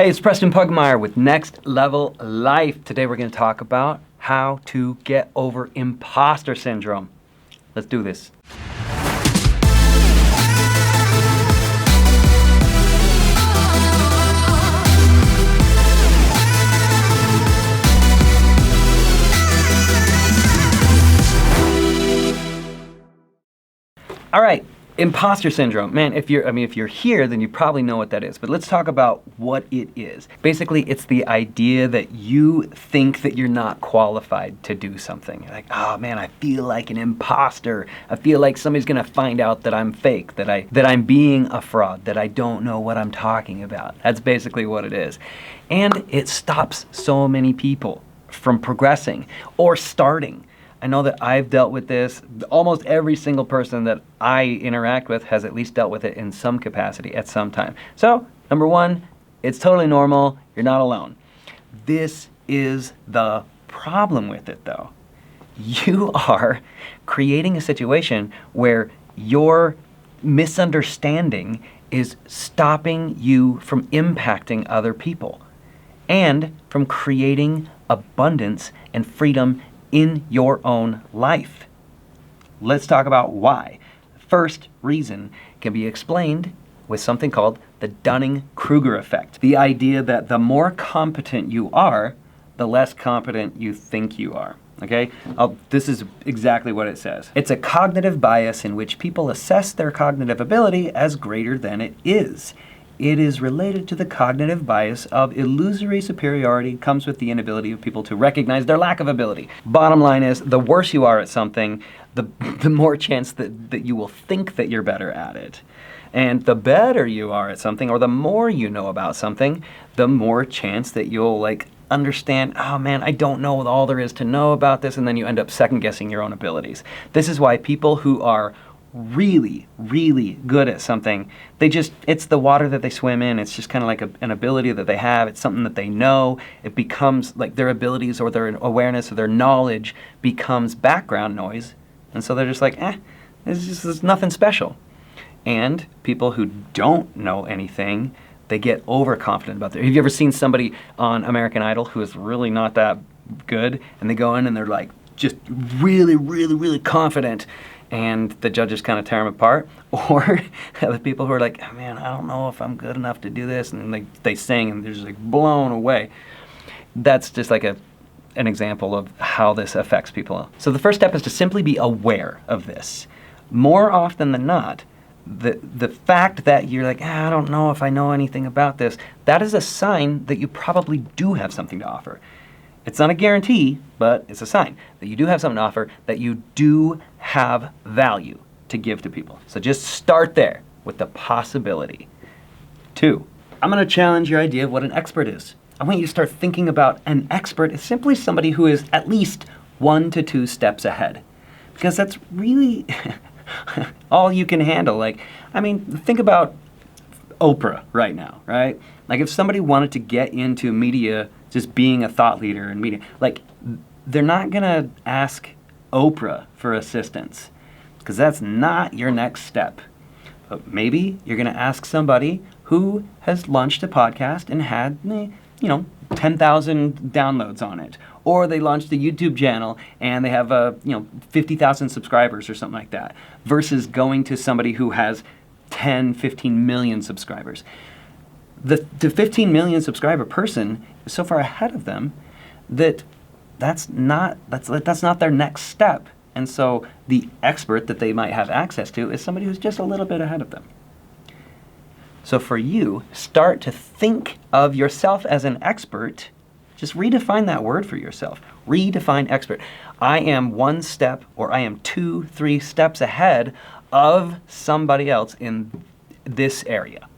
Hey, it's Preston Pugmire with Next Level Life. Today we're going to talk about how to get over imposter syndrome. Let's do this. All right. Imposter syndrome. Man, if you're here, then you probably know what that is. But let's talk about what it is. Basically, it's the idea that you think that you're not qualified to do something. You're like, oh man, I feel like an imposter. I feel like somebody's gonna find out that I'm fake, that I'm being a fraud, that I don't know what I'm talking about. That's basically what it is. And it stops so many people from progressing or starting. I know that I've dealt with this. Almost every single person that I interact with has at least dealt with it in some capacity at some time. So, number one, it's totally normal. You're not alone. This is the problem with it, though. You are creating a situation where your misunderstanding is stopping you from impacting other people and from creating abundance and freedom in your own life. Let's talk about why. First reason can be explained with something called the Dunning-Kruger effect. The idea that the more competent you are, the less competent you think you are. Okay? This is exactly what it says. It's a cognitive bias in which people assess their cognitive ability as greater than it is. It is related to the cognitive bias of illusory superiority. It comes with the inability of people to recognize their lack of ability. Bottom line is, the worse you are at something, the more chance that you will think that you're better at it. And the better you are at something, or the more you know about something, the more chance that you'll understand, oh man, I don't know all there is to know about this, and then you end up second guessing your own abilities. This is why people who are really, really good at something, it's the water that they swim in. It's just kind of like an ability that they have. It's something that they know. It becomes like their abilities or their awareness or their knowledge becomes background noise. And so they're just like, there's nothing special. And people who don't know anything, they get overconfident about that. Have you ever seen somebody on American Idol who is really not that good, and they go in and they're like just really, really, really confident, and the judges kind of tear them apart? Or the people who are like, oh, man, I don't know if I'm good enough to do this, and they sing and they're just blown away. That's just like an example of how this affects people. So the first step is to simply be aware of this. More often than not, the fact that you're like, I don't know if I know anything about this, that is a sign that you probably do have something to offer. It's not a guarantee, but it's a sign that you do have something to offer, that you do have value to give to people. So just start there with the possibility. 2, I'm going to challenge your idea of what an expert is. I want you to start thinking about an expert as simply somebody who is at least 1 to 2 steps ahead. Because that's really all you can handle. Think about Oprah right now, right? Like if somebody wanted to get into media, just being a thought leader in media, they're not gonna ask Oprah for assistance, because that's not your next step. But maybe you're gonna ask somebody who has launched a podcast and had 10,000 downloads on it, or they launched a YouTube channel and they have 50,000 subscribers or something like that, versus going to somebody who has 10, 15 million subscribers. The 15 million subscriber person is so far ahead of them that's not their next step. And so the expert that they might have access to is somebody who's just a little bit ahead of them. So for you, start to think of yourself as an expert. Just redefine that word for yourself. Redefine expert. I am 1 step, or I am 2, 3 steps ahead of somebody else in this area.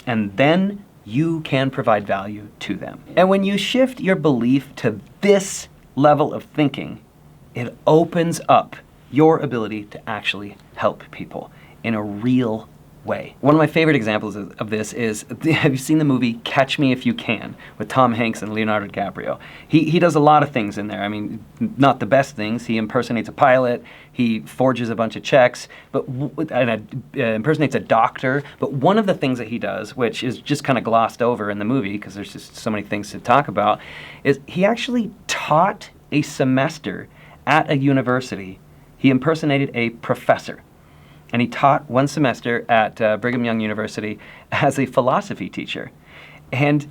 And then you can provide value to them. And when you shift your belief to this level of thinking, it opens up your ability to actually help people in a real way. One of my favorite examples of this is, have you seen the movie Catch Me If You Can with Tom Hanks and Leonardo DiCaprio? He does a lot of things in there. I mean, not the best things. He impersonates a pilot, he forges a bunch of checks, and impersonates a doctor. But one of the things that he does, which is just kind of glossed over in the movie because there's just so many things to talk about, is he actually taught a semester at a university. He impersonated a professor. And he taught one semester at Brigham Young University as a philosophy teacher. And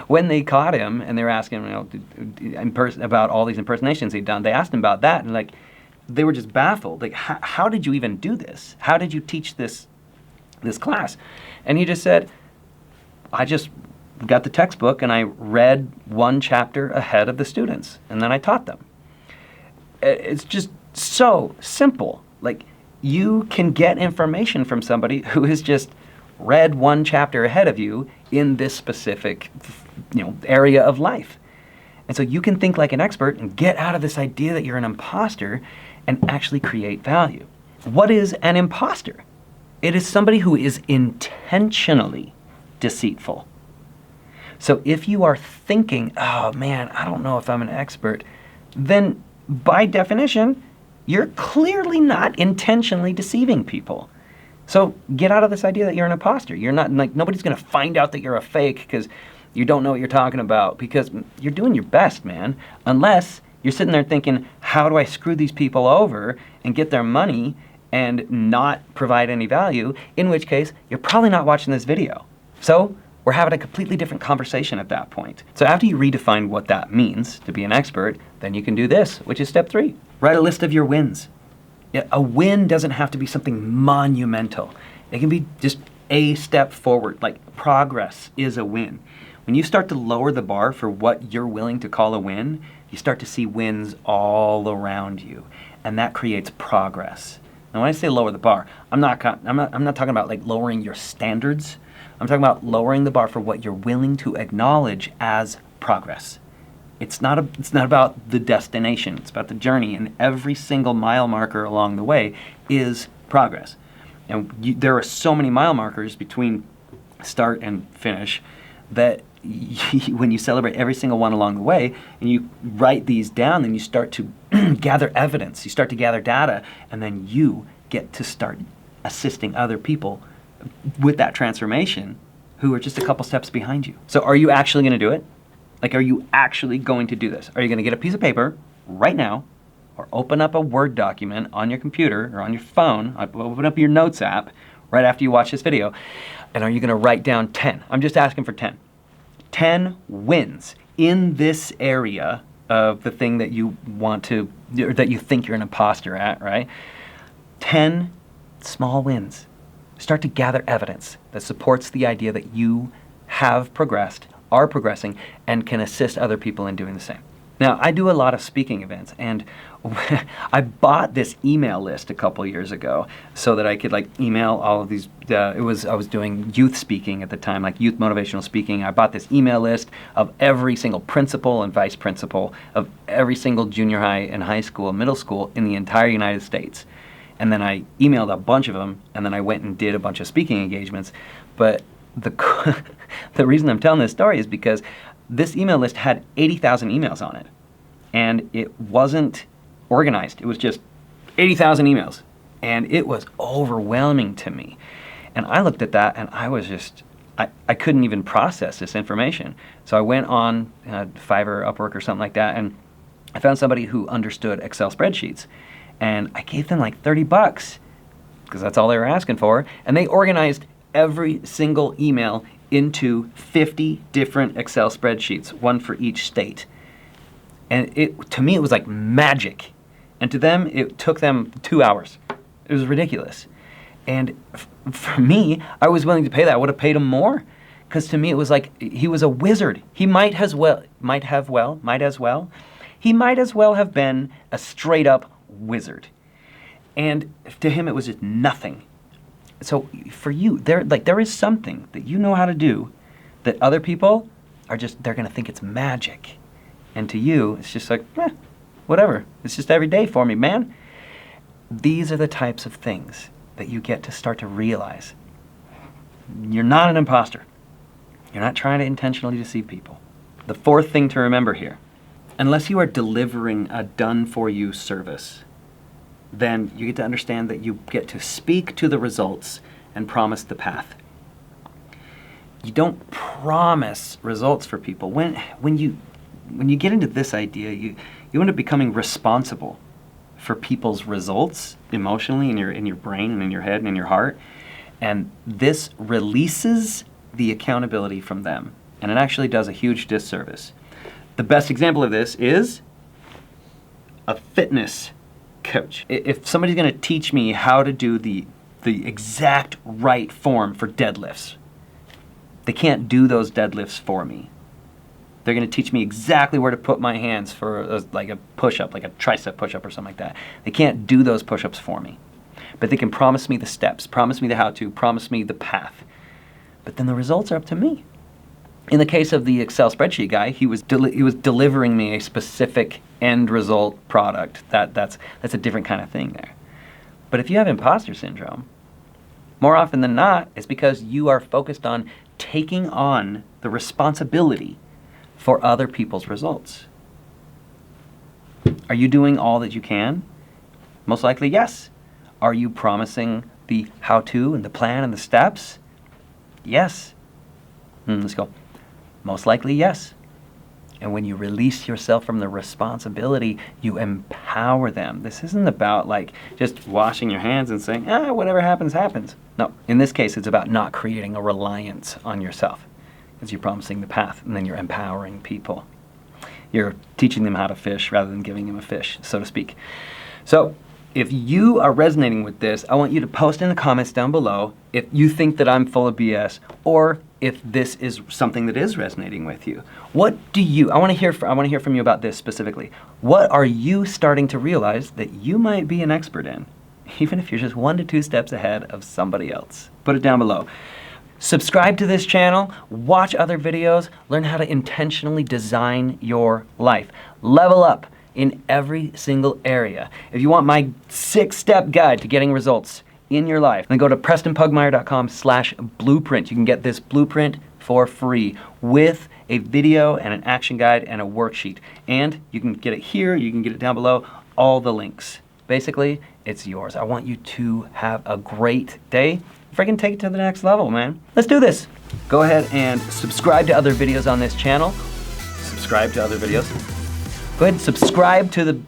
when they caught him and they were asking him, about all these impersonations he'd done, they asked him about that, and they were just baffled. Like, how did you even do this? How did you teach this class? And he just said, I just got the textbook and I read one chapter ahead of the students, and then I taught them. It's just so simple. Like, you can get information from somebody who has just read one chapter ahead of you in this specific, area of life. And so you can think like an expert and get out of this idea that you're an imposter and actually create value. What is an imposter? It is somebody who is intentionally deceitful. So if you are thinking, oh man, I don't know if I'm an expert, then by definition, you're clearly not intentionally deceiving people. So get out of this idea that you're an imposter. You're not, nobody's going to find out that you're a fake because you don't know what you're talking about, because you're doing your best, man. Unless you're sitting there thinking, how do I screw these people over and get their money and not provide any value, in which case you're probably not watching this video. So we're having a completely different conversation at that point. So after you redefine what that means to be an expert, then you can do this, which is step 3. Write a list of your wins. A win doesn't have to be something monumental. It can be just a step forward, like progress is a win. When you start to lower the bar for what you're willing to call a win, you start to see wins all around you, and that creates progress. Now, when I say lower the bar, I'm not talking about like lowering your standards. I'm talking about lowering the bar for what you're willing to acknowledge as progress. It's not about the destination. It's about the journey, and every single mile marker along the way is progress. And there are so many mile markers between start and finish that when you celebrate every single one along the way and you write these down, then you start to gather evidence, you start to gather data, and then you get to start assisting other people with that transformation who are just a couple steps behind you. So are you actually going to do it? Like, are you actually going to do this? Are you going to get a piece of paper right now, or open up a Word document on your computer or on your phone, open up your Notes app right after you watch this video, and are you going to write down 10? I'm just asking for 10. 10 wins in this area of the thing that you want to, or that you think you're an imposter at, right? 10 small wins. Start to gather evidence that supports the idea that you have progressed, are progressing, and can assist other people in doing the same. Now, I do a lot of speaking events, and I bought this email list a couple years ago so that I could email all of these. I was doing youth speaking at the time, like youth motivational speaking. I bought this email list of every single principal and vice principal of every single junior high and high school and middle school in the entire United States. And then I emailed a bunch of them, and then I went and did a bunch of speaking engagements. But the reason I'm telling this story is because this email list had 80,000 emails on it, and it wasn't organized. It was just 80,000 emails, and it was overwhelming to me. And I looked at that, and I was just, I couldn't even process this information. So I went on Fiverr, Upwork, or something like that, and I found somebody who understood Excel spreadsheets, and I gave them like $30 because that's all they were asking for, and they organized every single email into 50 different Excel spreadsheets, one for each state. And to me, it was like magic. And to them, it took them 2 hours. It was ridiculous. And for me, I was willing to pay that. I would have paid him more, because to me, it was like he was a wizard. He might as well have been a straight up wizard. And to him, it was just nothing. So for you, there is something that you know how to do that other people are just, they're going to think it's magic. And to you, it's just like, whatever. It's just every day for me, man. These are the types of things that you get to start to realize you're not an imposter. You're not trying to intentionally deceive people. The fourth thing to remember here, unless you are delivering a done-for-you service, then you get to understand that you get to speak to the results and promise the path. You don't promise results for people. When you get into this idea, you end up becoming responsible for people's results emotionally in your brain and in your head and in your heart. And this releases the accountability from them. And it actually does a huge disservice. The best example of this is a fitness coach. If somebody's going to teach me how to do the exact right form for deadlifts, they can't do those deadlifts for me. They're going to teach me exactly where to put my hands for like a push-up, like a tricep push-up or something like that. They can't do those push-ups for me. But they can promise me the steps, promise me the how-to, promise me the path. But then the results are up to me. In the case of the Excel spreadsheet guy, he was delivering me a specific end result product. That's a different kind of thing there. But if you have imposter syndrome, more often than not, it's because you are focused on taking on the responsibility for other people's results. Are you doing all that you can? Most likely, yes. Are you promising the how-to and the plan and the steps? Yes. Let's go. Most likely, yes. And when you release yourself from the responsibility, you empower them. This isn't about like just washing your hands and saying, whatever happens, happens. No, in this case, it's about not creating a reliance on yourself, because you're promising the path and then you're empowering people. You're teaching them how to fish rather than giving them a fish, so to speak. So if you are resonating with this, I want you to post in the comments down below if you think that I'm full of BS, or if this is something that is resonating with you. What do you, I want to hear from you about this specifically. What are you starting to realize that you might be an expert in, even if you're just 1 to 2 steps ahead of somebody else? Put it down below. Subscribe to this channel, watch other videos, learn how to intentionally design your life. Level up in every single area. If you want my 6-step guide to getting results in your life, then go to PrestonPugmeyer.com/blueprint. You can get this blueprint for free with a video and an action guide and a worksheet. And you can get it here, you can get it down below, all the links. Basically, it's yours. I want you to have a great day. Freaking take it to the next level, man. Let's do this. Go ahead and subscribe to other videos on this channel. Subscribe to other videos. Go ahead and subscribe to the